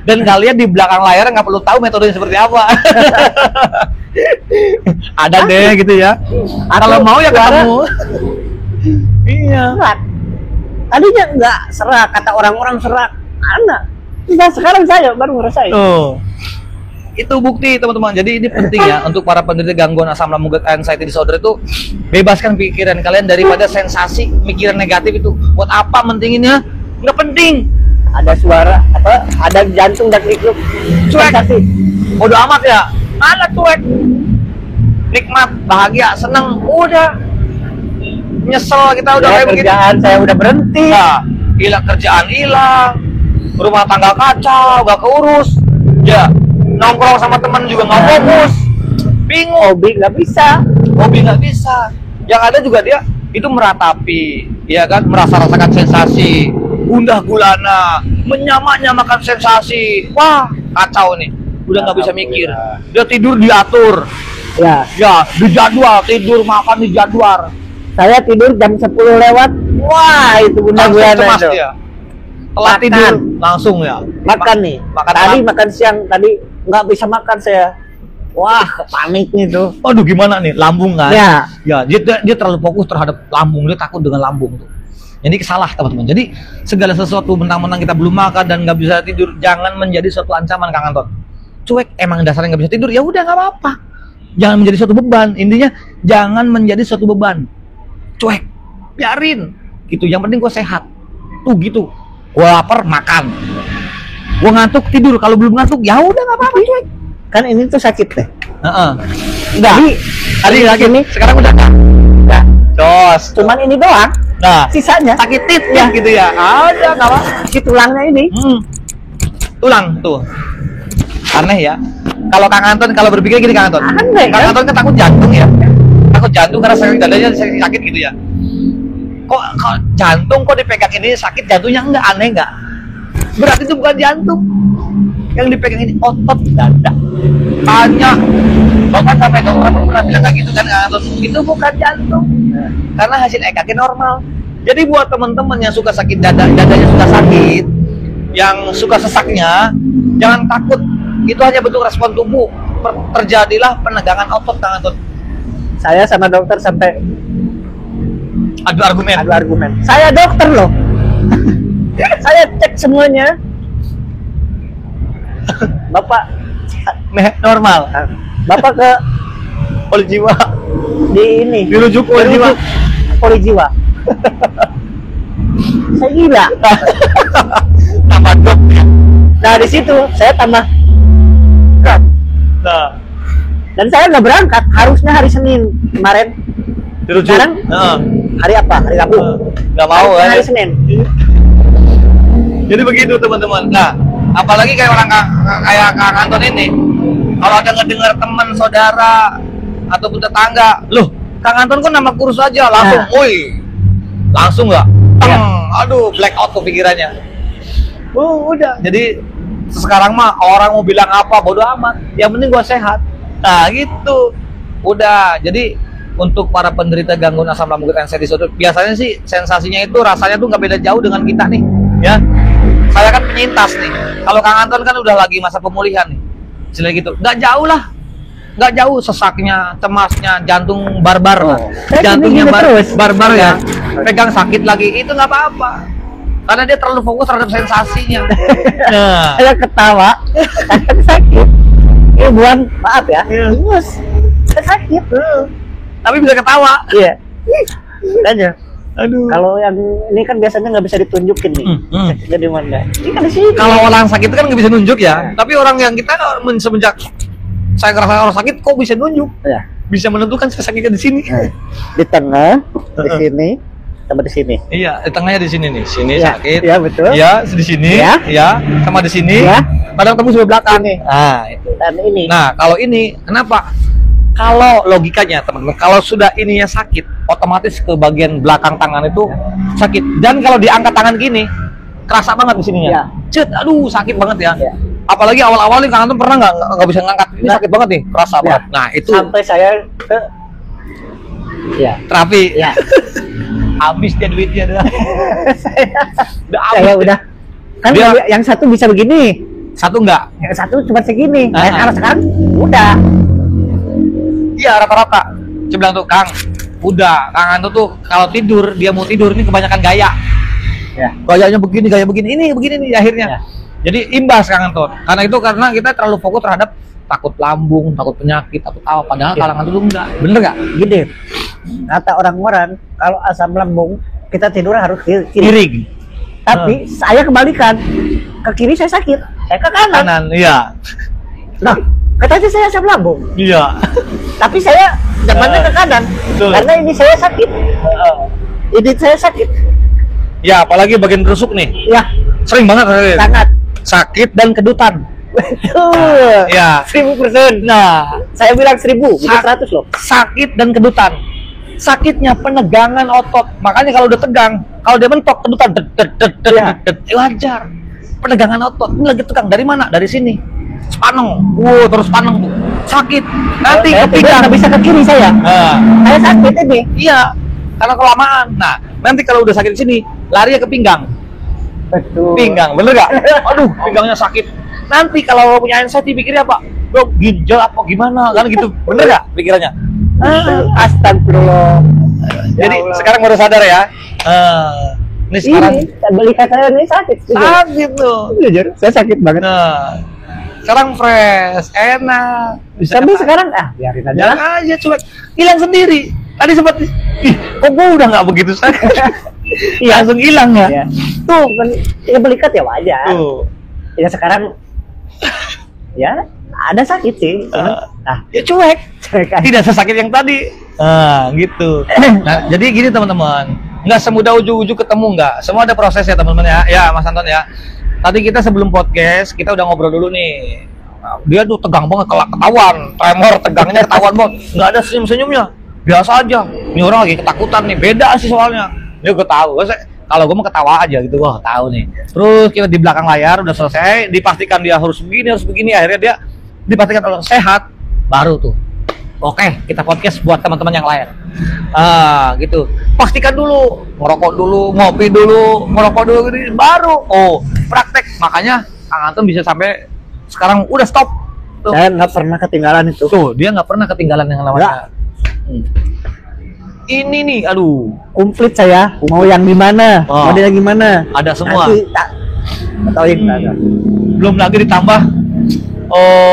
dan kalian di belakang layar nggak perlu tahu metodenya seperti apa. Ada deh gitu ya. Kalau mau ya ketemu. Iya. Serak. Tadinya nggak serak, kata orang-orang serak. Anak. Nah, sekarang saya baru ngerasain. Tuh. Itu bukti teman-teman. Jadi ini penting ya untuk para penderita gangguan asam lambung anxiety disorder itu bebaskan pikiran kalian daripada sensasi pikiran negatif itu. Buat apa mentinginnya? Nggak penting. Ada suara apa? Ada jantung dan ikut Cuek. sensasi. Bodo amat ya. Mana cuek. Nikmat, bahagia, seneng, udah. Nyesel kita udah Ya, kayak begitu. kerjaan saya udah berhenti. Nah, hilang kerjaan hilang. Rumah tangga kacau, gak keurus. Ya, nongkrong sama teman juga nggak fokus. Bingung. Hobi nggak bisa. Hobi nggak bisa. Yang ada juga dia itu meratapi, ya kan, rasakan sensasi, gundah gulana, menyamak-nyamakan sensasi. Wah, kacau nih. Udah nggak bisa mikir. Dia tidur diatur. Ya, Ya, dijadwal, tidur makan dijadwal. saya tidur jam 10 lewat. Wah, itu gundah Langsung gulana cemas itu. dia. Telat Makan. tidur langsung ya. Makan nih. Makan Tadi malam. makan siang, tadi nggak bisa makan saya. Wah, panik nih tuh. Aduh, gimana nih, lambung kan? Ya. Ya, dia terlalu fokus terhadap lambung, dia takut dengan lambung tuh. Jadi salah teman-teman. Jadi segala sesuatu mentang-mentang kita belum makan dan nggak bisa tidur, jangan menjadi suatu ancaman, Kang Anton. Cuek, emang dasarnya nggak bisa tidur, ya udah nggak apa-apa. Jangan menjadi suatu beban. Intinya jangan menjadi suatu beban. Cuek, biarin. Gitu. Yang penting gue sehat. Tuh gitu. Gue lapar makan. Gue ngantuk tidur. Kalau belum ngantuk, ya udah nggak apa-apa, cuek. Kan ini tuh sakit deh. Heeh. Enggak. Tadi lagi nih. Sekarang udah nggak. Enggak. Jos. Cuman ini doang. Nah, Sisanya sakit tit ya gitu ya. Ada nggak apa? si tulangnya ini. Tulang tuh. Aneh ya. Kalau Kang Anton kalau berpikir gini Kang Anton. Aneh, Kang kan? Anton kan takut jantung ya. Takut jantung karena dadanya sakit gitu ya. Kok jantung kok dipegang ini sakit, jantungnya enggak, aneh enggak? Berarti itu bukan jantung. Yang dipegang ini otot dada. Tanya. Bahkan sampai dokter pernah bilang kayak gitu kan Kang Anton. Itu bukan jantung. Karena hasil EKG normal. Jadi buat teman-teman yang suka sakit dadanya suka sakit, yang suka sesaknya, jangan takut. Itu hanya bentuk respon tubuh. Terjadilah penegangan otot, Kang Anton. Saya sama dokter sampai Adu argumen. adu argumen. Saya dokter loh. Saya cek semuanya. Bapak Normal. Bapak ke Poli jiwa. di ini. Dirujuk poli jiwa. Poli jiwa. Saya gila. Tambah dok. Nah di situ saya tambah berat. Nah, Dan saya nggak berangkat. Harusnya hari Senin kemarin. dirujuk. Sekarang Heeh. hari apa? Hari Rabu. Nggak mau kan? Hari Senin. Jadi begitu teman-teman. Nah, apalagi kayak orang kayak Kang Anton ini, kalau ada ngedengar teman, saudara, ataupun tetangga, loh, Kang Anton kan nama kurus aja, langsung, Nah. woi, langsung nggak? Ya. Aduh, black out tuh pikirannya. Udah. Jadi sekarang mah orang mau bilang apa, bodo amat. Yang penting gua sehat. Nah, gitu. Udah. Jadi untuk para penderita gangguan asam lambung anxiety disorder, biasanya sih sensasinya itu rasanya tuh nggak beda jauh dengan kita nih, ya. Saya kan penyintas nih. Kalau Kang Anton kan udah lagi masa pemulihan nih. Istilah gitu. Nggak jauh lah. Nggak jauh sesaknya, cemasnya, jantung barbar lah. Saya Jantungnya gini terus. barbar ya. Pegang sakit lagi, itu nggak apa-apa. Karena dia terlalu fokus terhadap sensasinya. Nah, Saya ketawa. Saya sakit. Ini bukan maaf ya. Terus saya sakit. tapi bisa ketawa. Iya. Aja. Aduh. Kalau yang ini kan biasanya nggak bisa ditunjukin nih. Sakitnya di mana? Ini kan di sini. Kalau orang sakit kan nggak bisa nunjuk ya. Tapi orang yang kita semenjak saya ngerasa orang sakit kok bisa nunjuk. Ya. Bisa menentukan saya sakitnya di sini. Di tengah, di sini, sama di sini. Iya, di tengahnya di sini nih. Sini Iya, sakit. iya, betul. Iya, di sini. Iya. Iya, sama di sini. Iya. Kadang tembus sebelah belakang. Ini. Nah, itu. Dan ini. Nah, kalau ini kenapa? Kalau logikanya teman-teman, kalau sudah ininya sakit, otomatis ke bagian belakang tangan itu sakit. Dan kalau diangkat tangan gini, kerasa banget di sininya. Ya. Cet, aduh sakit banget ya. Ya. Apalagi awal-awal nih Kang Anton pernah nggak bisa ngangkat, ini Nggak. sakit banget nih, kerasa Ya. banget. Nah itu Sampai saya ke ya. terapi. Ya. Habis dia duitnya dah. saya Udah habis saya deh. udah Kan Dia- yang satu bisa begini, Satu enggak? yang satu cuma segini. Ah. Kalau sekarang udah. Iya rata-rata. Saya bilang tuh, Kang, udah, Kang Anton tuh kalau tidur, dia mau tidur ini kebanyakan gaya. Ya. Gayanya begini, gaya begini, ini begini nih akhirnya. Ya. Jadi imbas Kang Anton. Karena kita terlalu fokus terhadap takut lambung, takut penyakit, takut apa. Padahal Ya. kalangan dulu enggak. Bener nggak? Gini, kata orang-orang kalau asam lambung kita tidur harus kiri. Miring. Tapi saya kebalikan, ke kiri saya sakit, saya ke kanan. Kanan, iya. Nah, katanya saya asam lambung, Iya. tapi saya zamannya ke kanan, Betul. karena ini saya sakit, ini saya sakit, Ya, apalagi bagian rusuk nih. ya Sering banget saya. sangat. Sakit dan kedutan. Betul. Ya. 1000%. Nah, Saya bilang 1000, bukan Sak- 100 loh. sakit dan kedutan. Sakitnya penegangan otot. Makanya kalau udah tegang, kalau dia mentok kedutan, Iya. wajar. Penegangan otot. Ini lagi tegang dari mana? Dari sini. Sepaneng. Wow, terus paneng tuh. Sakit. Nanti Saya ke pinggang. nggak bisa ke kiri saya. Nah, Saya sakit ini. iya. Karena kelamaan. Nah, nanti kalau udah sakit di sini, larinya ke pinggang. Betul. Pinggang, bener gak? Aduh, pinggangnya sakit. Nanti kalau punya anxiety pikirnya apa? Bro, ginjal apa gimana? Kan gitu. Bener gak pikirannya? Astagfirullah. Jadi Ya Allah. sekarang baru sadar ya. Ini sekarang Ini belikan saya ini sakit. sakit tuh. Jujur, saya sakit banget. Nah, sekarang fresh, enak. Bisa Sampai kata- sekarang biarin aja. Jangan aja cuek, hilang sendiri. Tadi sempat, ih, kok gue udah nggak begitu sakit? Iya, langsung hilang ya. Ya. Tuh, kan ya belikat ya wajar. Tuh. Ya sekarang ya ada sakit sih. Nah, Ya cuek. saya Tidak sesakit yang tadi. Gitu. Nah, jadi gini teman-teman, nggak semudah ujuk-ujuk ketemu nggak. Semua ada proses ya teman-teman ya. Ya Mas Anton ya. Tadi kita sebelum podcast kita udah ngobrol dulu nih. Nah, dia tuh tegang banget, ketahuan, tremor, tegangnya ketahuan banget. Nggak ada senyum-senyumnya. Biasa aja. Ini orang lagi ketakutan nih. Beda sih soalnya. Dia gue tahu. Kalau gue mau ketawa aja gitu, wah tahu nih. Terus kita di belakang layar udah selesai, dipastikan dia harus begini. Akhirnya dia dipastikan kalau sehat, baru tuh. Oke, kita podcast buat teman-teman yang lain. Gitu. Pastikan dulu, ngerokok dulu, ngopi dulu, ngerokok dulu, gitu, baru. Oh, praktek. Makanya Kang Anton bisa sampai sekarang udah stop. Tuh. nggak pernah ketinggalan itu. Tuh, dia nggak pernah ketinggalan yang namanya. Ini nih, aduh, Komplit saya. Mau yang gimana? Oh. Modelnya gimana? ada semua. Nanti tak tahu yang mana. Belum lagi ditambah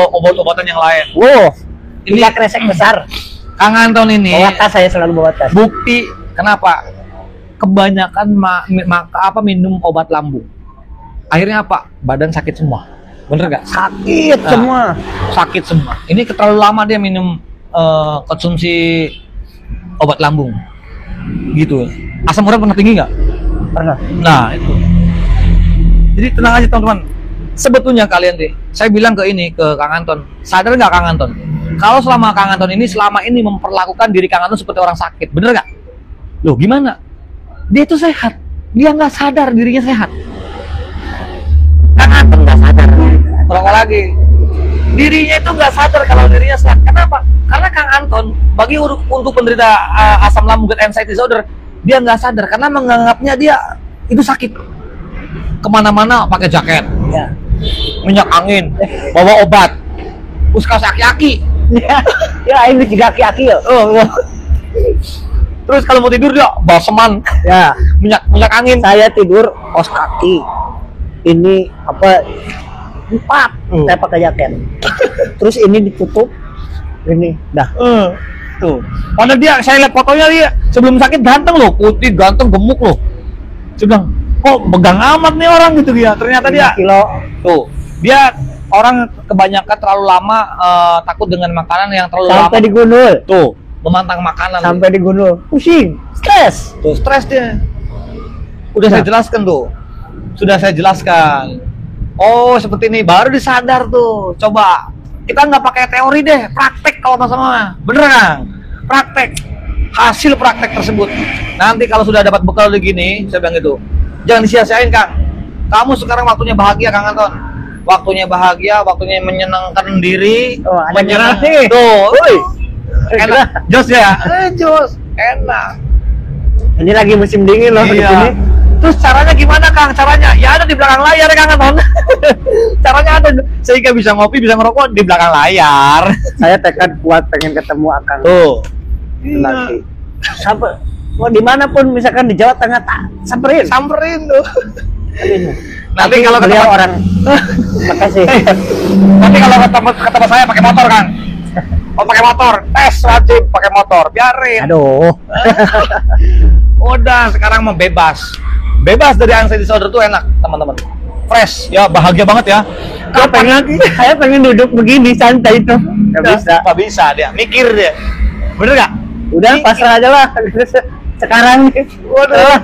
obat-obatan yang lain. Wow, Ini ini kresek besar. Kang Anton ini Bawa tas, saya selalu bawa tas. bukti kenapa kebanyakan minum obat lambung. Akhirnya apa? Badan sakit semua. Bener gak? Sakit Nah. semua. Sakit semua. Ini terlalu lama dia minum konsumsi obat lambung. Gitu. Asam urat pernah tinggi nggak? Pernah. Nah, itu. Jadi tenang aja teman-teman. Sebetulnya kalian deh, saya bilang ke Kang Anton, sadar nggak Kang Anton? Kalau selama Kang Anton ini selama ini memperlakukan diri Kang Anton seperti orang sakit, bener nggak? Loh gimana? Dia itu sehat, dia nggak sadar dirinya sehat. Kang Anton nggak sadar. Merokok lagi. Dirinya itu nggak sadar kalau dirinya sehat. Kenapa? Karena Kang Anton untuk penderita asam lambung dan anxiety disorder, dia nggak sadar karena menganggapnya dia itu sakit. Kemana-mana pakai jaket, Ya. minyak angin, bawa obat, terus kaos aki-aki. Ya, ini juga aki-aki ya. Terus kalau mau tidur dia balseman, Ya, minyak angin. saya tidur kaos kaki. Ini apa? 4. Saya pakai jaket. Terus ini ditutup. Ini, dah. Tuh. Padahal saya lihat fotonya dia sebelum sakit ganteng loh, putih, ganteng, gemuk loh. Saya bilang, kok pegang amat nih orang gitu dia. Ternyata dia 5 kilo. tuh, dia orang kebanyakan terlalu lama takut dengan makanan yang terlalu Sampai lama. di gundul. Tuh, memantang makanan. Sampai di gundul. Pusing, stres. Tuh, stres dia. Udah saya jelaskan tuh. Sudah saya jelaskan. Oh, seperti ini baru disadar tuh. Coba kita nggak pakai teori deh, praktek kalau masalah. Bener kan? Praktek. Hasil praktek tersebut. Nanti kalau sudah dapat bekal begini, saya bilang gitu. Jangan disia-siain, Kang. Kamu sekarang waktunya bahagia, Kang Anton. Waktunya bahagia, waktunya menyenangkan diri. Oh, ada nyerah nih. Tuh. Woi. Enak. Jos ya? Jos. Enak. Ini lagi musim dingin loh di Iya. sini. Terus caranya gimana Kang? Caranya ya ada di belakang layar ya Kang Anton. Caranya ada sehingga bisa ngopi, bisa ngerokok di belakang layar. Saya tekad kuat pengen ketemu Akang Tuh. nanti. Sampai mau dimanapun misalkan di Jawa Tengah tak samperin. Samperin tuh. Nanti Tapi kalau beliau ketemu orang makasih. nanti kalau ketemu saya pakai motor Kang. Oh pakai motor, tes wajib pakai motor, biarin. Aduh. Udah sekarang mau bebas. Bebas dari anxiety disorder tuh enak, teman-teman. Fresh, ya bahagia banget ya. Saya pengen duduk begini santai itu. Gak bisa. Gak bisa dia, mikir dia. Bener gak? Udah pasrah aja lah. Sekarang nih. Waduh.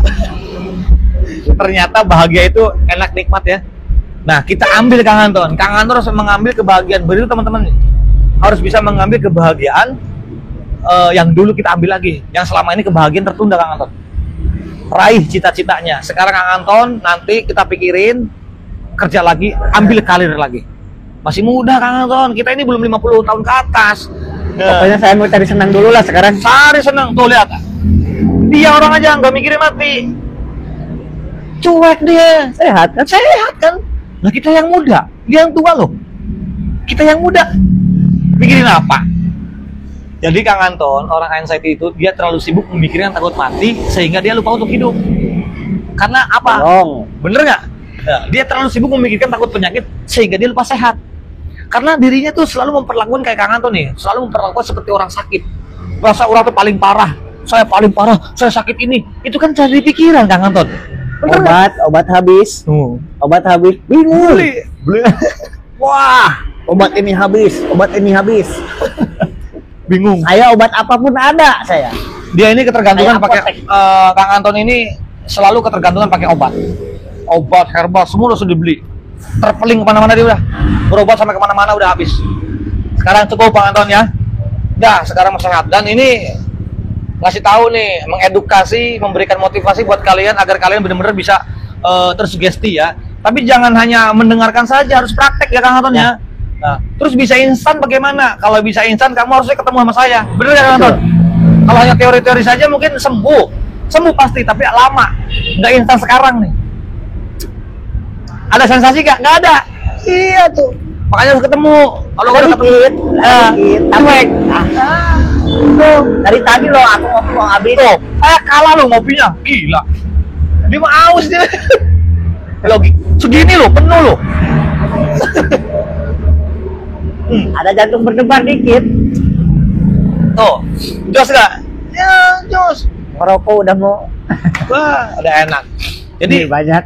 Ternyata bahagia itu enak nikmat ya. Nah, kita ambil Kang Anton. Kang Anton harus mengambil kebahagiaan. Begitu teman-teman. Harus bisa mengambil kebahagiaan yang dulu kita ambil lagi. Yang selama ini kebahagiaan tertunda Kang Anton. Raih cita-citanya. Sekarang Kang Anton nanti kita pikirin kerja lagi, ambil karir lagi. Masih muda Kang Anton. Kita ini belum 50 tahun ke atas. Pokoknya saya mau cari senang dulu lah sekarang. Cari senang. Tuh lihat. Dia orang aja nggak mikirin mati. Cuek dia. Sehat kan? Sehat kan. Nah kita yang muda, dia yang tua loh. Kita yang muda mikirin apa? Jadi Kang Anton, orang anxiety itu dia terlalu sibuk memikirkan takut mati sehingga dia lupa untuk hidup. Karena apa? Bener nggak? Nah, dia terlalu sibuk memikirkan takut penyakit sehingga dia lupa sehat. Karena dirinya tuh selalu memperlakukan kayak Kang Anton nih, selalu memperlakukan seperti orang sakit. Merasa orang tuh paling parah. Saya paling parah, saya sakit ini. Itu kan jadi pikiran Kang Anton. Obat habis. Obat habis. Bingung. Beli. Wah, obat ini habis. Bingung. Saya obat apapun ada saya. Dia ini ketergantungan Kayak pakai apotek. Kang Anton ini selalu ketergantungan pakai obat. Obat herbal semua udah dibeli. Terpeling kemana-mana dia udah. Berobat sampai kemana-mana udah habis. Sekarang cukup Kang Anton ya. Dah, sekarang sehat. Dan ini ngasih tahu nih, mengedukasi, memberikan motivasi buat kalian agar kalian benar-benar bisa tersugesti ya. Tapi jangan hanya mendengarkan saja, harus praktek ya Kang Anton ya. Nah, terus bisa instan bagaimana? Kalau bisa instan kamu harusnya ketemu sama saya. Bener ya Kang Anton? Kalau hanya teori-teori saja mungkin sembuh. Sembuh pasti, tapi lama. Nggak instan sekarang nih. Ada sensasi gak? Nggak ada. Iya tuh. Makanya harus ketemu. Kalau udah ketemu, cuek. Tuh, dari tadi loh aku ngomong habis. tuh, kalah lo ngopinya. Gila. Dia mah aus dia. Segini loh, penuh loh. Ada jantung berdebar dikit. Tuh, jos gak? Ya, jos. Ngerokok udah mau. Wah, udah enak. Jadi Jadi banyak.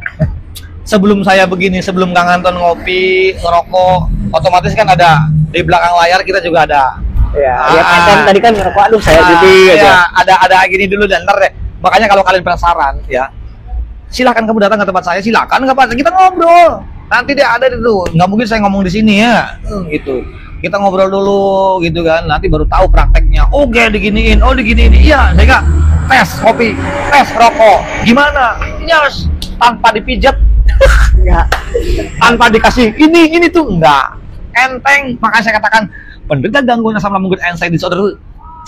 sebelum saya begini, sebelum Kang Anton ngopi, ngerokok, otomatis kan ada di belakang layar kita juga ada. Ya, kan tadi kan ngerokok. Aduh, saya jadi ya, ada gini dulu dan ntar deh. Makanya kalau kalian penasaran ya, silakan kamu datang ke tempat saya, silakan nggak apa-apa, kita ngobrol. Nanti dia ada itu, nggak mungkin saya ngomong di sini ya, gitu. Kita ngobrol dulu gitu kan, nanti baru tahu prakteknya. Oke, diginiin, iya, saya tes kopi, tes rokok, gimana? Yes, tanpa dipijat, enggak. tanpa dikasih ini tuh enggak, enteng. Makanya saya katakan penderita gangguan asam lambung anxiety disorder itu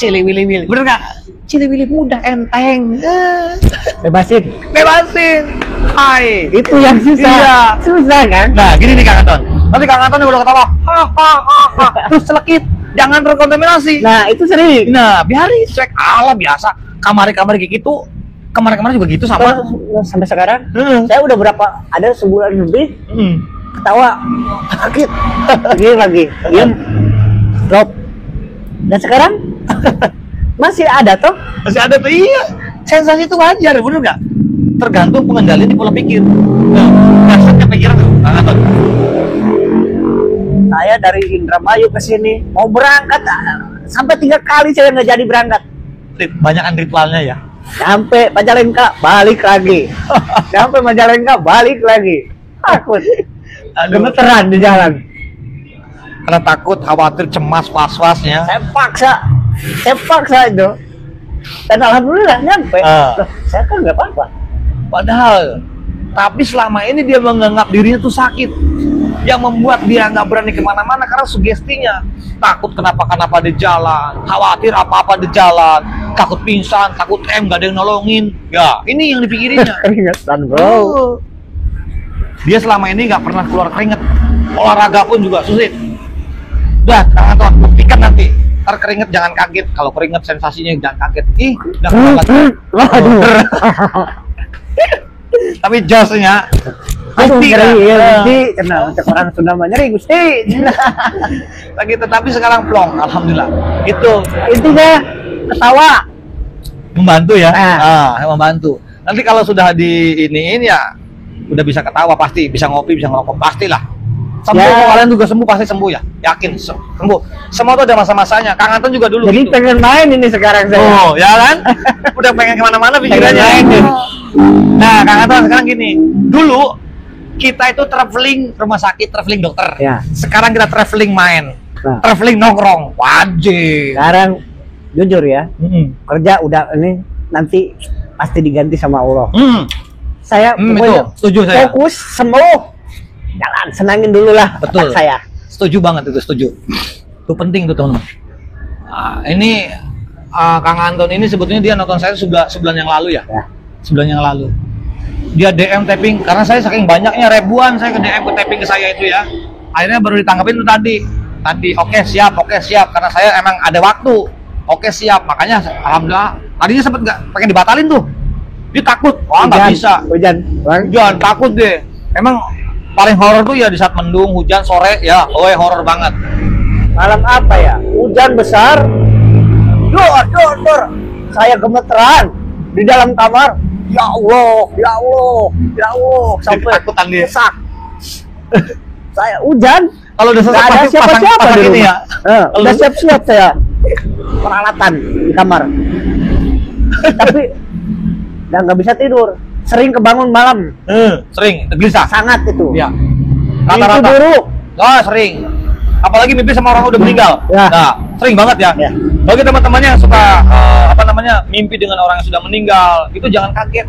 cili-wili-wili, bener nggak? Cili-wili mudah, enteng, Bebasin. Hai, Itu yang susah. Iya. Susah kan? Nah, gini nih Kang Anton. Nanti Kang Anton udah ketawa, terus selekit, jangan terkontaminasi. Nah, itu sering. Nah, biarin cek ala biasa. Kamar-kamar kayak gitu, kamar-kamar juga gitu sama. Sampai sekarang, Hmm. saya udah berapa? Ada sebulan lebih Hmm. ketawa, sakit, lagi, diam, drop. Dan sekarang masih ada toh? Masih ada tuh, iya. Sensasi itu wajar, bener nggak? Tergantung pengendalian di pola pikir. Nah, dasarnya pikiran tuh, Kang Anton. Saya dari Indramayu ke sini mau berangkat, sampai 3 kali saya nggak jadi berangkat. Banyakan ritualnya ya. Sampai Majalengka balik lagi, sampai Majalengka balik lagi. Takut, gemeteran di jalan. Karena takut, khawatir, cemas, was-wasnya. Saya paksa itu. Dan alhamdulillah nyampe. Loh, saya kan nggak apa-apa. Padahal, tapi selama ini dia menganggap dirinya tuh sakit. yang membuat dia nggak berani kemana-mana karena sugestinya. Takut kenapa-kenapa di jalan, khawatir apa-apa di jalan, takut pingsan, takut nggak ada yang nolongin. Ya, ini yang dipikirinnya. Keringetan bro. Oh. Dia selama ini nggak pernah keluar keringet. Olahraga pun juga sulit. Udah, Anton, buktikan nanti. Ntar keringet jangan kaget. Kalau keringet sensasinya jangan kaget. Ih, udah keluar lagi. Waduh. Tapi josnya Aduh, pasti nyeri, ya, kan? Gusti. Kenapa orang sudah nyeri, Gusti? Lagi tetapi sekarang plong, alhamdulillah. Itu Intinya ketawa. membantu ya. Ah. Membantu. Nanti kalau sudah di iniin ya udah bisa ketawa pasti, bisa ngopi, bisa ngerokok pastilah. Sembuh Ya. kalian juga sembuh pasti sembuh ya. Yakin sembuh. Semua tuh ada masa-masanya. Kang Anton juga dulu Jadi gitu. pengen main ini sekarang saya. Oh, ya kan? Udah pengen kemana-mana pikirannya. Pengen main. Nah, Kang Anton sekarang gini. Dulu kita itu traveling rumah sakit, traveling dokter. Ya. Sekarang kita traveling main, Nah. traveling nongkrong. Wajib. Sekarang jujur ya, Hmm. kerja udah ini nanti pasti diganti sama Allah. Saya Itu pokoknya setuju saya. fokus sembuh. Jalan, senangin dulu lah Betul. otak saya. Setuju banget itu, setuju. Itu penting tuh teman-teman. Ini Kang Anton ini sebetulnya dia nonton saya sebulan yang lalu ya. Ya. Sebulan yang lalu. Dia DM tapping karena saya saking banyaknya ribuan saya ke DM ke tapping ke saya itu ya. Akhirnya baru ditanggapin itu tadi. Oke siap karena saya emang ada waktu. Oke siap, makanya alhamdulillah. Tadinya sempet nggak pengen dibatalin tuh. Dia takut, wah nggak bisa. Hujan. Bang. Hujan, takut deh. Emang paling horor tuh ya di saat mendung, hujan, sore, ya, horor banget. Malam apa ya? Hujan besar. Dor. Saya gemeteran di dalam kamar. Ya Allah. Sampai Ketakutan dia. sesak. Saya hujan. Kalau udah Nggak selesai ada pasti siapa-siapa pasang di ini rumah. ya. Udah siap-siap saya. Peralatan di kamar. Tapi udah nggak bisa tidur. Sering kebangun malam. Sering, gelisah. Sangat itu. Ya. Itu Rata-rata. buruk. Oh, sering. Apalagi mimpi sama orang udah meninggal. Ya. Nah, sering banget ya. Ya. Bagi teman-temannya yang suka mimpi dengan orang yang sudah meninggal, itu jangan kaget.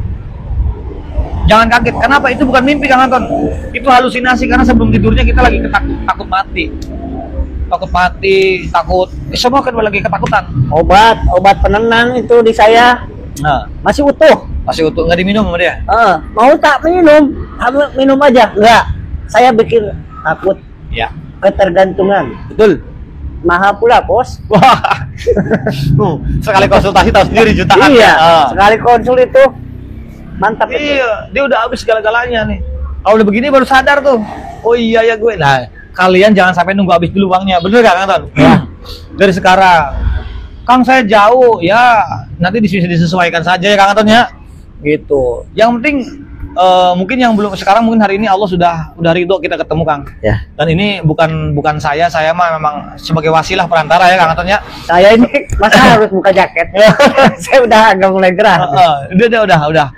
Jangan kaget. Kenapa? Itu bukan mimpi, Kang Anton. Itu halusinasi karena sebelum tidurnya kita lagi takut mati. Semua kan lagi ketakutan. Obat penenang itu di saya Nah, masih utuh. masih utuh nggak diminum sama dia. Mau tak minum? Minum aja. Enggak. Saya bikin takut Ya. ketergantungan. Betul. Mahal pula, Bos. Wah. Sekali konsultasi tahu sendiri jutaan. Iya. Ya. Sekali konsul itu mantap itu. Iya, dia udah habis segala-galanya nih. Kalau udah begini baru sadar tuh. Oh iya ya gue. Nah, kalian jangan sampai nunggu habis dulu uangnya. Bener gak, Kang Anton? Ya. Dari sekarang. Kang saya jauh, ya nanti disesuaikan saja ya Kang Anton ya. Gitu. Yang penting mungkin yang belum sekarang mungkin hari ini Allah sudah ridho kita ketemu Kang. Ya. Dan ini bukan saya mah memang sebagai wasilah perantara ya Kang Anton ya. Saya ini masa harus buka jaket. Saya udah agak mulai gerah. Udah.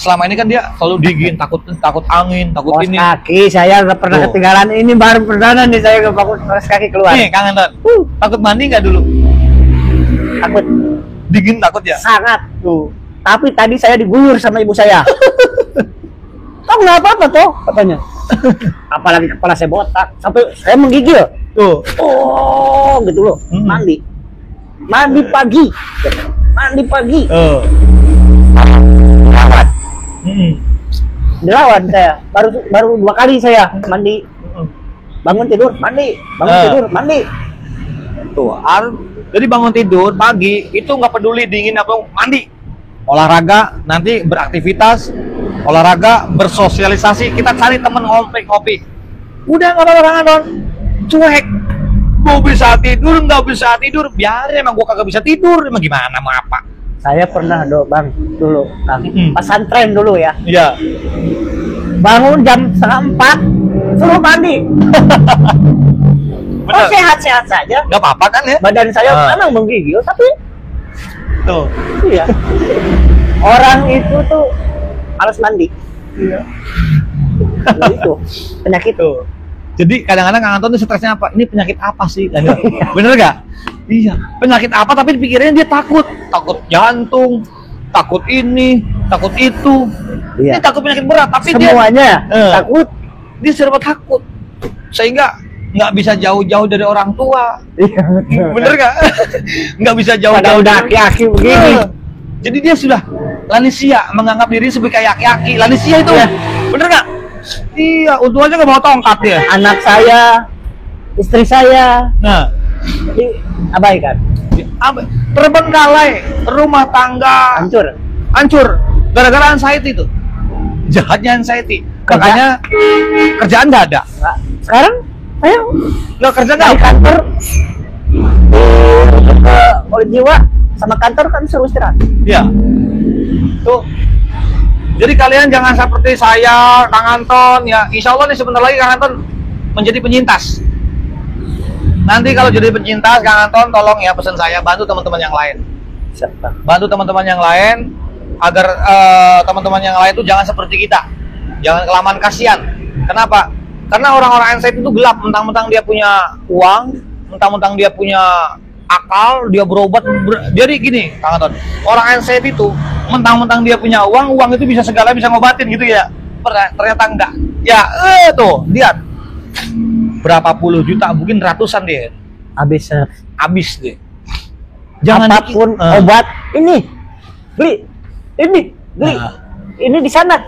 Selama ini kan dia selalu dingin, takut angin, takut Kaos ini. kaki saya nggak pernah Tuh. ketinggalan. Ini baru perdana nih saya nggak pakai kaos kaki keluar. Nih Kang Anton, takut mandi nggak dulu? Takut Dingin takut ya? sangat tuh. Tapi tadi saya diguyur sama ibu saya. Toh nggak apa-apa toh katanya. Apalagi kepala saya botak sampai saya menggigil. Tuh. Oh gitu loh. Mandi pagi. Dilawan saya. Baru 2 kali saya mandi. Bangun tidur mandi. Tuh, jadi bangun tidur pagi itu nggak peduli dingin apa mandi, olahraga, nanti beraktivitas, olahraga, bersosialisasi, kita cari temen ngopi, udah nggak apa-apa Kang Anton, cuek, mau bisa tidur nggak bisa tidur, biarin emang gua kagak bisa tidur, emang gimana mau apa? Saya pernah bang dulu pesantren dulu ya. Iya. Bangun jam 3:30 suruh mandi. Oh, sehat-sehat saja. Nggak apa-apa kan ya? Badan saya memang menggigil tapi Tuh. iya. Orang itu tuh harus mandi. Iya. Nah, itu penyakit Tuh. Jadi kadang-kadang Kang Anton tuh stresnya apa? Ini penyakit apa sih? Bener gak? Iya. Penyakit apa tapi pikirannya dia takut jantung, takut ini, takut itu. Iya. Ini takut penyakit berat tapi semuanya dia takut. dia serba takut. sehingga nggak bisa jauh-jauh dari orang tua. Iya, betul. Bener nggak? Nggak bisa Pada jauh-jauh udah dari- aki-aki begini. Jadi dia sudah lanisia, menganggap diri sebagai aki-aki. Lanisia itu, Iya. bener nggak? Iya, untung aja nggak bawa tongkat dia. Anak saya, istri saya Nah, diabaikan, terbengkalai, rumah tangga hancur. hancur gara-gara anxiety itu. Jahatnya anxiety. Makanya kerjaan nggak ada. Nah, sekarang saya Nggak kerja nggak dari apa. kantor ke oleh jiwa sama kantor kan suruh istirahat. Iya. Tuh. Jadi kalian jangan seperti saya, Kang Anton ya. Insya Allah nih sebentar lagi Kang Anton menjadi penyintas. Nanti kalau jadi penyintas, Kang Anton tolong ya pesan saya bantu teman-teman yang lain. Siapa? Bantu teman-teman yang lain agar teman-teman yang lain itu jangan seperti kita. Jangan kelamaan kasihan. Kenapa? Karena orang-orang anxiety itu gelap, mentang-mentang dia punya uang, mentang-mentang dia punya akal, dia berobat. Jadi gini, Kang Anton, orang anxiety itu mentang-mentang dia punya uang, uang itu bisa segala, bisa ngobatin gitu ya. Ternyata enggak. Ya, tuh, lihat. Berapa puluh juta, mungkin ratusan dia. Habis deh. Jangan Apapun obat ini beli, ini beli, Nah. ini di sana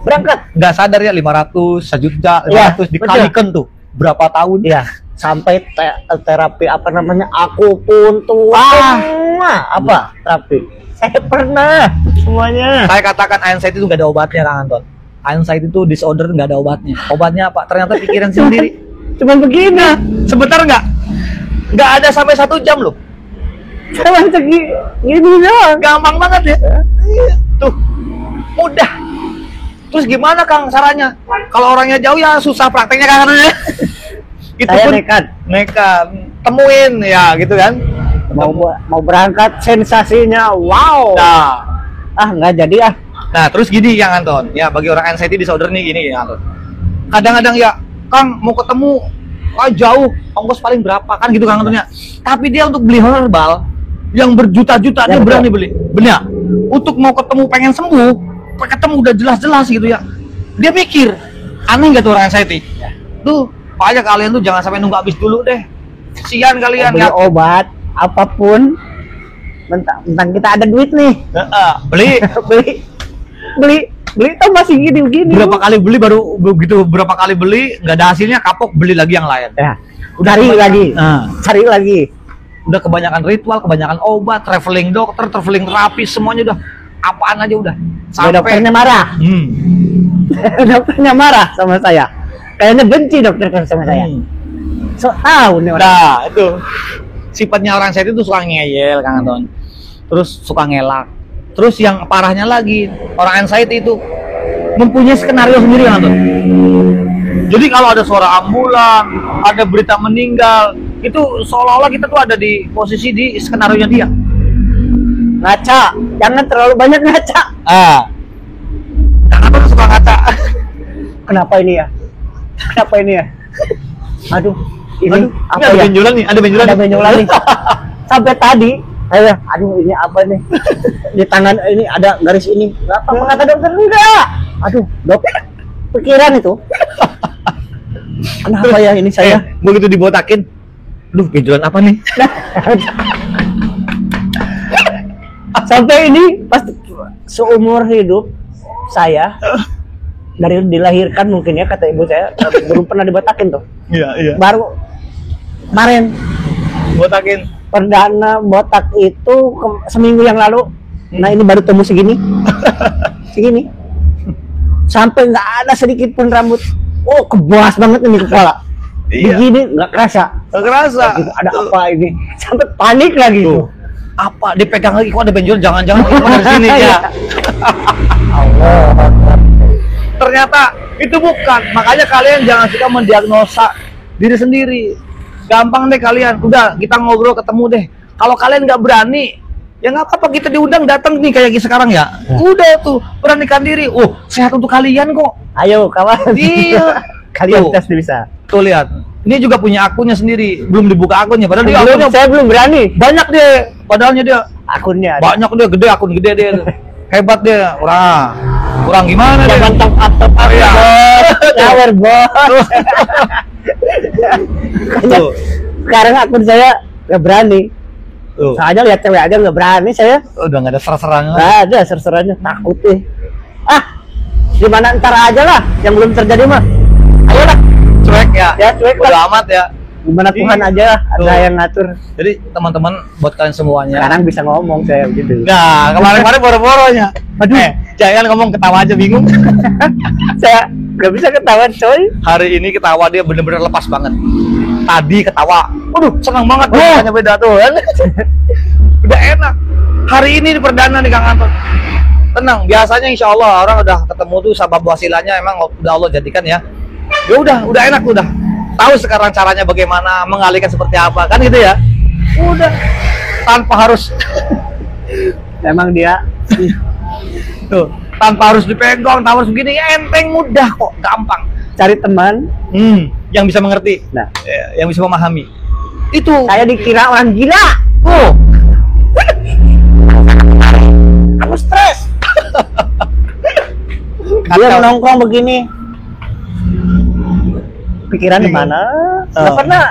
berangkat. nggak sadar ya 500, 1 juta, 500 Ya, dikalikan tuh berapa tahun? Ya, sampai terapi apa namanya akupuntur. Apa terapi? Saya pernah semuanya. Saya katakan anxiety itu nggak ada obatnya, Kang Anton. Anxiety itu disorder nggak ada obatnya. Obatnya apa? Ternyata pikiran sendiri. Cuman begini. Sebentar nggak? Nggak ada sampai 1 jam loh. Cuman segini doang. Gampang banget ya. Iya, tuh mudah. Terus gimana Kang caranya? Kalau orangnya jauh ya susah prakteknya Kang Anton ya. Itu Saya pun nekat temuin ya gitu kan. mau berangkat sensasinya wow. Nah, Nggak jadi ah. Nah, terus gini yang Anton, ya bagi orang anxiety disorder nih gini ya Anton. Kadang-kadang ya, Kang mau ketemu jauh, ongkos paling berapa kan gitu Kang Anton ya. Tapi dia untuk beli herbal yang berjuta-juta Ya, dia betul. berani beli. Benar. Untuk mau ketemu pengen sembuh, ketemu udah jelas-jelas gitu ya. Dia mikir, aneh nggak tuh orang anxiety? Tuh, pokoknya kalian tuh jangan sampai nunggu habis dulu deh. Kasihan kalian Beli ya. obat apapun mentang kita ada duit nih. Beli. beli tuh masih gini Berapa kali beli baru begitu berapa kali beli nggak ada hasilnya kapok beli lagi yang lain. ya Udah cari kebanyakan- lagi Nah. cari lagi. Udah kebanyakan ritual, kebanyakan obat, traveling dokter, traveling terapi, semuanya udah apaan aja udah. Dokternya marah. Dokternya marah sama saya. Kayaknya benci dokter sama saya. So tahu nih orang. Nah, itu sifatnya orang anxiety itu suka ngeyel, Kang Anton. Terus suka ngelak. Terus yang parahnya lagi, orang anxiety itu mempunyai skenario sendiri, Kang Anton. Jadi kalau ada suara ambulan, ada berita meninggal, itu seolah-olah kita tuh ada di posisi di skenario-nya dia. Ngaca, jangan terlalu banyak ngaca. Kang Anton suka ngaca. Kenapa ini ya? Aduh, ini Aduh, apa ini ada ya? benjolan nih, ada benjolan. Ada benjolan nih. Sampai tadi, aduh ini apa nih? Di tangan ini ada garis ini. Apa kata dokter? Enggak. Aduh, dok, pikiran itu. Kenapa ya ini saya? Begitu dibotakin, duh benjolan apa nih? Sampai ini pas seumur hidup saya dari dilahirkan mungkin ya kata ibu saya belum pernah dibotakin tuh. Iya. Baru kemarin Botakin. perdana botak itu seminggu yang lalu. Nah ini baru tumbuh segini. Sampai nggak ada sedikit pun rambut. Oh kebuas banget ini kepala. Iya. Begini nggak kerasa. Gak kerasa. Ada apa ini? Sampai panik lagi tuh. Apa? Dipegang lagi kok ada benjolan? Jangan-jangan keluar dari sini ya. Allah. Ternyata itu bukan. Makanya kalian jangan suka mendiagnosa diri sendiri. Gampang deh kalian. Udah kita ngobrol ketemu deh. Kalau kalian nggak berani, ya nggak apa-apa kita diundang datang nih kayak sekarang ya. Udah tuh beranikan diri. Sehat untuk kalian kok. Ayo kawan. Iya. Kalian Tuh. tes bisa. Tuh lihat. Ini juga punya akunnya sendiri. Belum dibuka akunnya. Padahal dia akunnya Saya belum berani. banyak deh. Padahalnya dia Akunnya ada. banyak dia gede, akun gede dia. Hebat dia. Wah. Kurang gimana deh? Jangan top up Iya. bos. Shower bos. Tuh. Sekarang akun saya nggak berani. Tuh. Soalnya lihat cewek aja nggak berani saya. Udah nggak ada ser-serangan. Nggak ada ser-serannya, takut deh. Gimana ntar aja lah, yang belum terjadi mah. Ayolah, Cuek ya. Ya, cuek Bodo lah. amat ya. gimana Tuhan aja lah, ada Tuh. yang ngatur. Jadi teman-teman buat kalian semuanya. Sekarang bisa ngomong saya gitu. Nah, kemarin-kemarin boro-boronya. Aduh. Jangan ngomong ketawa aja bingung. Saya nggak bisa ketawa coy. Hari ini ketawa dia bener-bener lepas banget. Tadi ketawa. Waduh, senang banget Oh. hanya beda tuh kan. Udah enak. Hari ini di perdana nih Kang Anton. Tenang, biasanya insya Allah orang udah ketemu tuh sabab wasilanya emang udah Allah jadikan ya. Ya udah enak udah. Tahu sekarang caranya bagaimana mengalihkan seperti apa kan gitu ya. Udah tanpa harus Emang dia tuh, tanpa harus dipegang, tanpa harus begini, enteng mudah kok, gampang. cari teman. Yang bisa mengerti, Nah, yang bisa memahami. Itu. saya dikira orang gila. Oh, Aku stres. Dia Kacau. nongkrong begini. Pikiran di mana? Nggak Oh. pernah.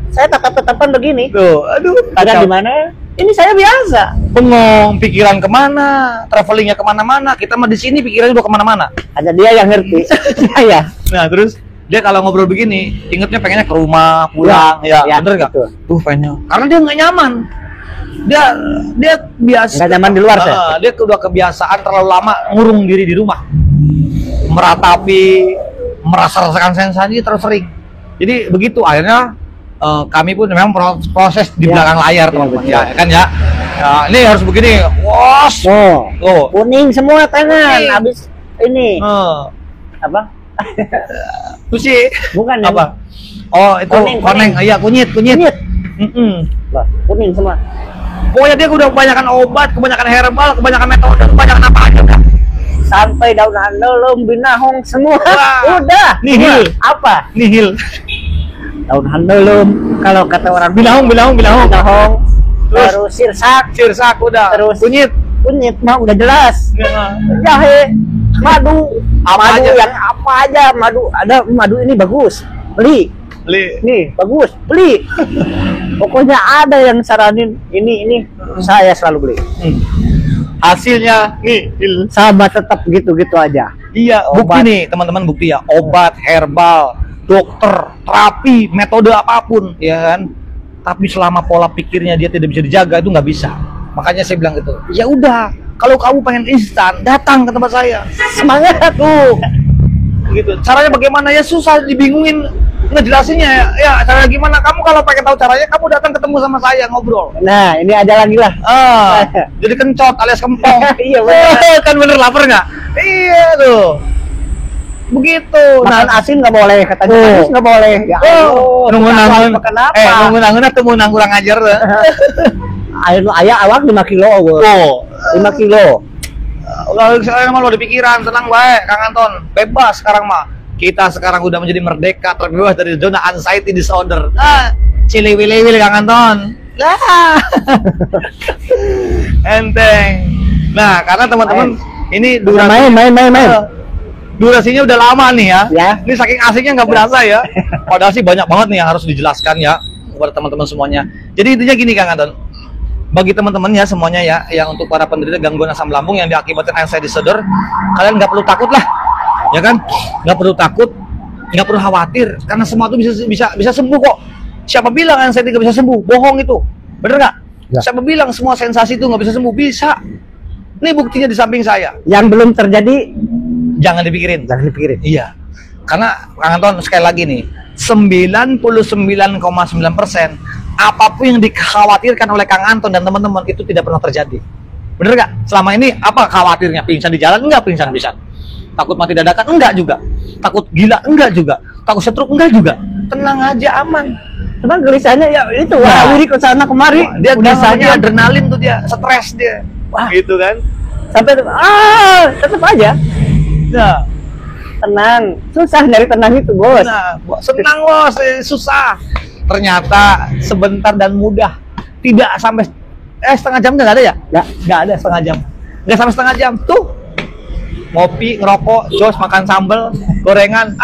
Saya tatap-tatapan begini. tuh, aduh, Pikiran kacau. di mana? Ini saya biasa. Bengong, pikiran kemana, travelingnya kemana-mana. Kita mah di sini pikirannya udah kemana-mana. Ada dia yang ngerti. Saya. Nah terus dia kalau ngobrol begini, ingetnya pengennya ke rumah, pulang, ya, bener nggak? betul. Tuh pengennya. Karena dia nggak nyaman. Dia biasa. Nggak nyaman di luar, saya. Dia udah kebiasaan terlalu lama ngurung diri di rumah, meratapi, merasa-rasakan sensasi terus sering. Jadi begitu akhirnya kami pun memang proses di Ya. belakang layar, Ya, teman-teman. betul. Ya, kan ya. Ya, ini harus begini, wos. Oh, Tuh. kuning semua tangan. Kuning. Habis ini apa? Susi. Bukan Apa? Oh, itu Kuning, koneng. Iya, kunyit. Kunyit. Lah, kuning semua. Pokoknya dia udah kebanyakan obat, kebanyakan herbal, kebanyakan metode, kebanyakan apa aja udah. Sampai daun handalum, binahong semua. Wah. Udah. Nihil. Semua. Apa? Nihil. Daun handalum. Kalau kata orang Binahong. binahong. Terus? Terus sirsak, Sirsak udah. Terus? Kunyit. kunyit mah udah jelas. Ya. Jahe, madu, Apa madu aja? yang apa aja, madu ada madu ini bagus, beli. Li. Nih bagus, beli. Pokoknya ada yang saranin ini saya selalu beli. Hasilnya nihil. Sama tetap gitu-gitu aja. Iya, Obat. bukti nih teman-teman, bukti ya. Obat, herbal, dokter, terapi, metode apapun, ya kan. Tapi selama pola pikirnya dia tidak bisa dijaga itu nggak bisa. Makanya saya bilang gitu. Ya udah, kalau kamu pengen instan, datang ke tempat saya. Semangat tuh. Gitu. Caranya bagaimana ya susah dibingungin ngejelasinnya ya. Ya, caranya gimana? Kamu kalau pengen tahu caranya, kamu datang ketemu sama saya ngobrol. Nah, ini ada lagi lah. Jadi kencot alias kempong. Iya, bener. Kan bener lapar nggak? Iya tuh. Begitu. Makan asin nggak boleh, katanya Oh. manis nggak boleh. Ya, nunggu-nunggu. Kenapa? Nunggu-nunggu temu nang kurang ajar tuh. Ayo ayah awak 5 kilo, Oh. 5 kilo. Kalau sekarang mah lo di pikiran, tenang baik, Kang Anton. Bebas sekarang mah. Kita sekarang udah menjadi merdeka, terbebas dari zona anxiety disorder. Ciliwili-wili Kang Anton. Lah. Enteng. Nah, karena teman-teman ini Main. durasinya udah lama nih ya. Ya. Ini saking asiknya nggak berasa ya. Padahal sih banyak banget nih yang harus dijelaskan ya kepada teman-teman semuanya. Jadi intinya gini Kang Anton. Bagi teman-teman ya semuanya ya, yang untuk para penderita gangguan asam lambung yang diakibatkan anxiety disorder, kalian nggak perlu takut lah, ya kan? Nggak perlu takut, nggak perlu khawatir, karena semua itu bisa sembuh kok. Siapa bilang anxiety nggak bisa sembuh? Bohong itu, bener nggak? Ya. Siapa bilang semua sensasi itu nggak bisa sembuh? Bisa. Ini buktinya di samping saya. Yang belum terjadi Jangan dipikirin. jangan dipikirin. Iya. Karena Kang Anton sekali lagi nih, 99,9% apapun yang dikhawatirkan oleh Kang Anton dan teman-teman itu tidak pernah terjadi. Bener nggak? Selama ini apa khawatirnya? Pingsan di jalan? Enggak pingsan. Takut mati dadakan? Enggak juga. Takut gila? Enggak juga. Takut stroke? Enggak juga. Tenang aja, aman. Cuman gelisahnya ya itu Nah. wiri ke sana kemari. Dia Udah gelisahnya nggak adrenalin tuh dia, stres dia. Wah. Gitu kan? sampai tetap aja Nah, tenang. Susah nyari tenang itu, Bos. nah, senang bos, susah. Ternyata sebentar dan mudah. Tidak sampai setengah jam nggak ada ya? Nggak. Nggak ada setengah jam. Nggak sampai setengah jam. Tuh ngopi, ngerokok, jos, makan sambel, gorengan,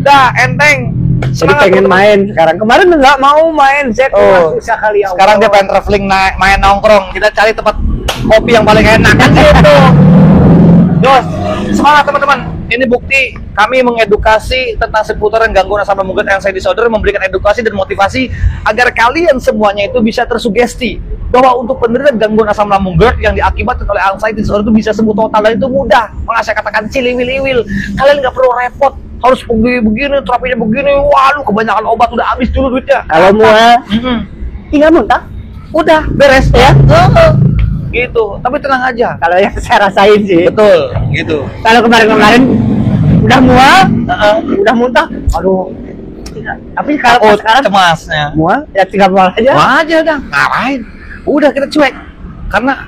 dah enteng. Jadi Semangat, pengen teman-teman. main sekarang. Kemarin nggak mau main, Zek. Oh, Susah kali ya. sekarang dia pengen traveling main nongkrong. Kita cari tempat kopi yang paling enak kan gitu. Jos, semangat teman-teman. Ini bukti kami mengedukasi tentang seputaran gangguan asam lambung GERD anxiety disorder, memberikan edukasi dan motivasi agar kalian semuanya itu bisa tersugesti bahwa untuk penderita gangguan asam lambung GERD yang diakibatkan oleh anxiety disorder itu bisa sembuh total dan itu mudah. Makanya saya katakan ciliwil-iwil. Kalian nggak perlu repot. Harus begini, terapinya begini. Waduh, kebanyakan obat udah habis dulu duitnya. Kalau mual, tinggal muntah. Udah beres ya. Gitu. Tapi tenang aja. Kalau yang saya rasain sih. Betul, gitu. Kalau kemarin udah mual, udah muntah. Aduh. Tapi kalau sekarang cemasnya. mual, ya tinggal mual aja. Wajar dah, ngapain? Udah kita cuek. Karena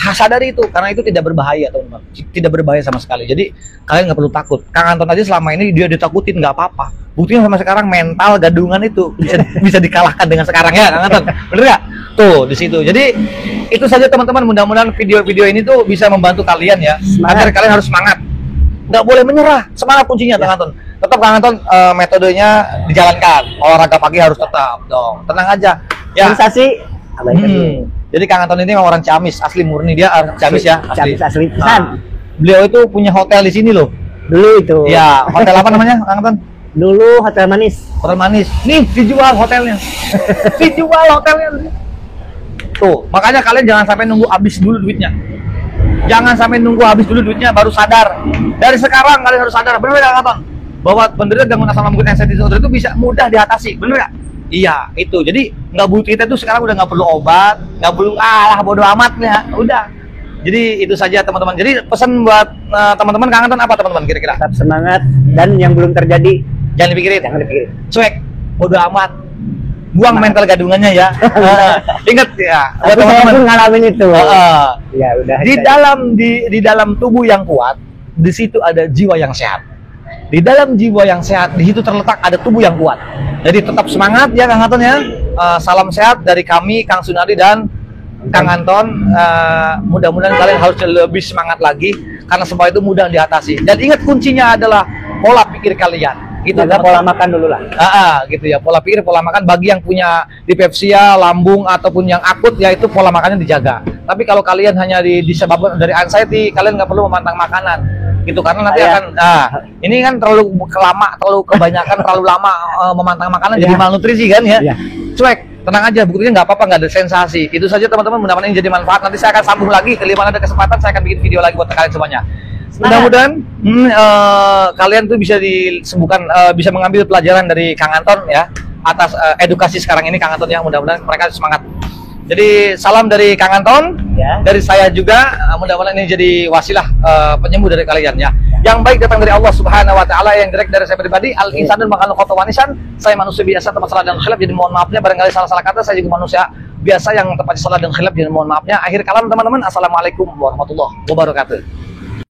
sadari itu, karena itu tidak berbahaya teman-teman. Tidak berbahaya sama sekali. Jadi kalian nggak perlu takut. Kang Anton aja selama ini dia ditakutin nggak apa-apa. Buktinya sama sekarang mental gadungan itu bisa dikalahkan dengan sekarang ya, Kang Anton. Bener nggak? Tuh di situ. Jadi itu saja teman-teman. Mudah-mudahan video-video ini tuh bisa membantu kalian ya. Agar kalian harus semangat. Nggak boleh menyerah. Semangat kuncinya, Kang Anton. Tetap Kang Anton metodenya dijalankan. Olahraga pagi harus tetap dong. Tenang aja. Ya. Sensasi. Jadi Kang Anton ini memang orang Ciamis, asli murni dia Ciamis ya. Ciamis asli. Beliau itu punya hotel di sini loh. Dulu itu. Ya, hotel apa namanya, Kang Anton? Dulu Hotel Manis. Hotel Manis. Nih, dijual hotelnya. Dijual hotelnya. Tuh, makanya kalian jangan sampai nunggu habis dulu duitnya. Jangan sampai nunggu habis dulu duitnya baru sadar. Dari sekarang kalian harus sadar, benar Kang Anton? Bahwa penderita gangguan asam lambung anxiety disorder itu bisa mudah diatasi, benar nggak? Iya, itu. Jadi nggak butuh kita tuh sekarang udah nggak perlu obat, nggak perlu bodo amat ya. Udah. Jadi itu saja teman-teman. Jadi pesan buat teman-teman Kang Anton apa teman-teman kira-kira? Tetap semangat dan yang belum terjadi Jangan dipikirin. jangan dipikirin. Cuek, bodo amat. Buang mental gadungannya ya. Ingat ya, buat Tapi saya teman-teman. pun ngalamin itu. Ya udah. Di dalam tubuh yang kuat, di situ ada jiwa yang sehat. Di dalam jiwa yang sehat, di situ terletak ada tubuh yang kuat. Jadi tetap semangat ya Kang Anton ya. Salam sehat dari kami Kang Sunardi dan Kang Anton. Mudah-mudahan kalian harus lebih semangat lagi karena semua itu mudah diatasi. Dan ingat kuncinya adalah pola pikir kalian. Gitu, jaga pola makan dulu lah. Gitu ya, pola pikir, pola makan bagi yang punya dispepsia, lambung ataupun yang akut ya itu pola makannya dijaga. Tapi kalau kalian hanya disebabkan dari anxiety, kalian nggak perlu memantang makanan. Gitu karena nanti akan ini kan terlalu kebanyakan terlalu lama memantang makanan jadi malnutrisi kan ya. Cuek, tenang aja, buktinya nggak apa-apa, nggak ada sensasi. Itu saja teman-teman, mudah-mudahan ini jadi manfaat. Nanti saya akan sambung lagi, kelima ada kesempatan saya akan bikin video lagi buat kalian semuanya. Mudah-mudahan kalian tuh bisa disembuhkan, bisa mengambil pelajaran dari Kang Anton ya atas edukasi sekarang ini Kang Anton ya. Mudah-mudahan mereka semangat. Jadi salam dari Kang Anton, dari saya juga. Mudah-mudahan ini jadi wasilah penyembuh dari kalian ya. Yang baik datang dari Allah Subhanahu Wa Taala, yang direct dari saya pribadi. Al insanul makhluk khotowanisan. Saya manusia biasa, tempat salah dan khilaf. Jadi mohon maafnya barangkali salah-salah kata. Saya juga manusia biasa yang tempat salah dan khilaf. Jadi mohon maafnya. Akhir kalam teman-teman. Assalamualaikum warahmatullahi wabarakatuh.